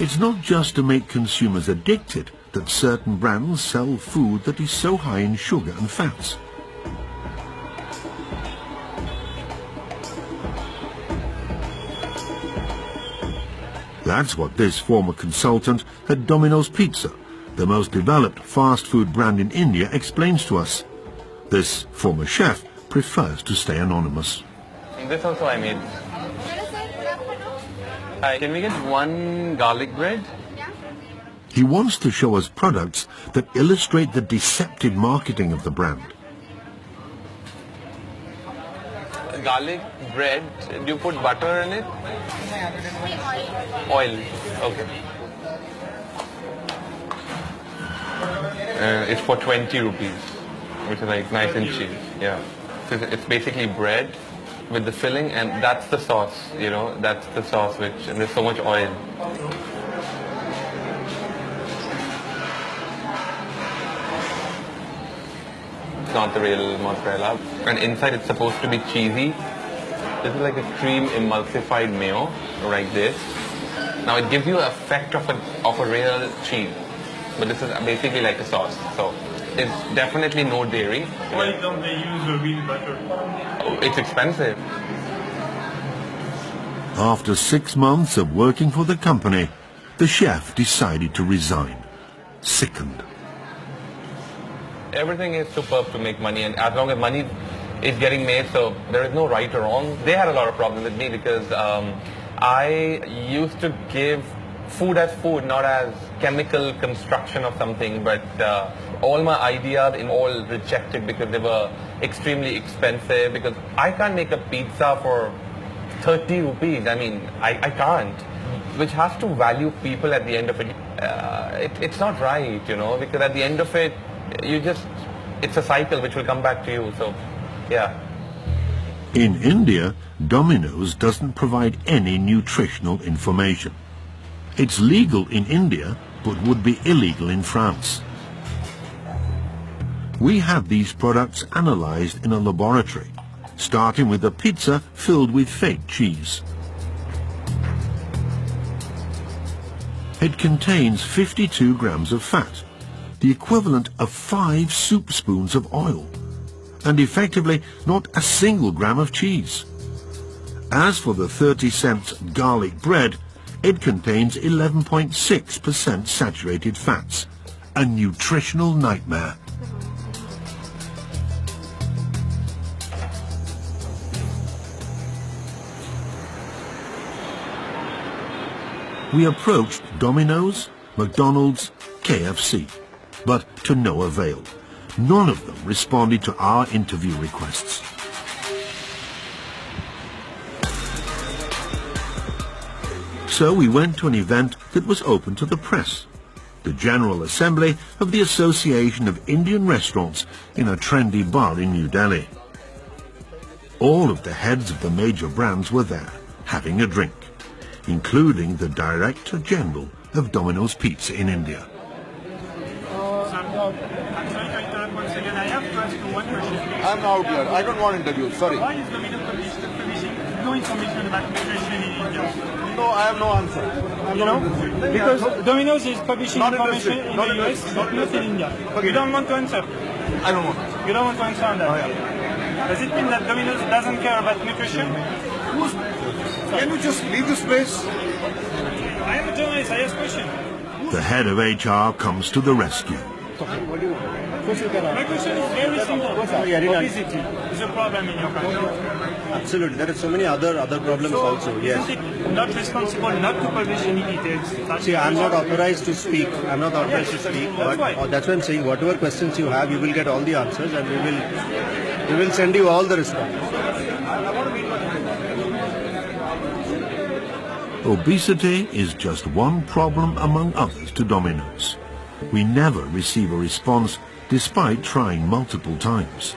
It's not just to make consumers addicted that certain brands sell food that is so high in sugar and fats. That's what this former consultant at Dominos Pizza, the most developed fast food brand in India, explains to us. This former chef prefers to stay anonymous. This also I made. Hi, can we get one garlic bread? He wants to show us products that illustrate the deceptive marketing of the brand. Garlic bread, do you put butter in it? Oil. Okay. It's for 20 rupees, which is like nice and cheap. Yeah. So it's basically bread with the filling, and that's the sauce, you know, that's the sauce and there's so much oil. It's not the real mozzarella. And inside it's supposed to be cheesy. This is like a cream emulsified mayo, like this. Now it gives you an effect of a real cheese, but this is basically like a sauce. So it's definitely no dairy. Why don't they use real butter? Oh, it's expensive. After 6 months of working for the company, the chef decided to resign, sickened. Everything is superb to make money, and as long as money is getting made, so there is no right or wrong. They had a lot of problems with me because I used to give food as food, not as chemical construction of something, but all my ideas in all rejected because they were extremely expensive, because I can't make a pizza for 30 rupees. I mean, I can't, which has to value people at the end of it. It's not right, you know, because at the end of it, it's a cycle which will come back to you, so yeah. In India, Domino's doesn't provide any nutritional information. It's legal in India, but would be illegal in France. We had these products analyzed in a laboratory, starting with a pizza filled with fake cheese. It contains 52 grams of fat, the equivalent of 5 soup spoons of oil, and effectively not a single gram of cheese. As for the 30-cent garlic bread, it contains 11.6% saturated fats, a nutritional nightmare. We approached Domino's, McDonald's, KFC, but to no avail. None of them responded to our interview requests. So we went to an event that was open to the press, the General Assembly of the Association of Indian Restaurants in a trendy bar in New Delhi. All of the heads of the major brands were there, having a drink, including the Director General of Dominos Pizza in India. I'm out here. I don't want interviews. Sorry. Why is Dominos publishing no information about nutrition in India? No, I have no answer. You know? Because Dominos is publishing information in the US, but not in India. You don't want to answer? I don't want to. You don't want to answer on that? Oh, yeah. Does it mean that Dominos doesn't care about nutrition? Can you just leave this place? I am a journalist. I ask questions. The head of HR comes to the rescue. My question is very simple. Obesity is a problem in your country. Absolutely. There are so many other problems also. Yes. Isn't it not responsible not to publish any details? See, I'm not authorized to speak. I'm not authorized to speak. But that's why I'm saying whatever questions you have, you will get all the answers, and we will send you all the responses. Obesity is just one problem among others to Domino's. We never receive a response despite trying multiple times.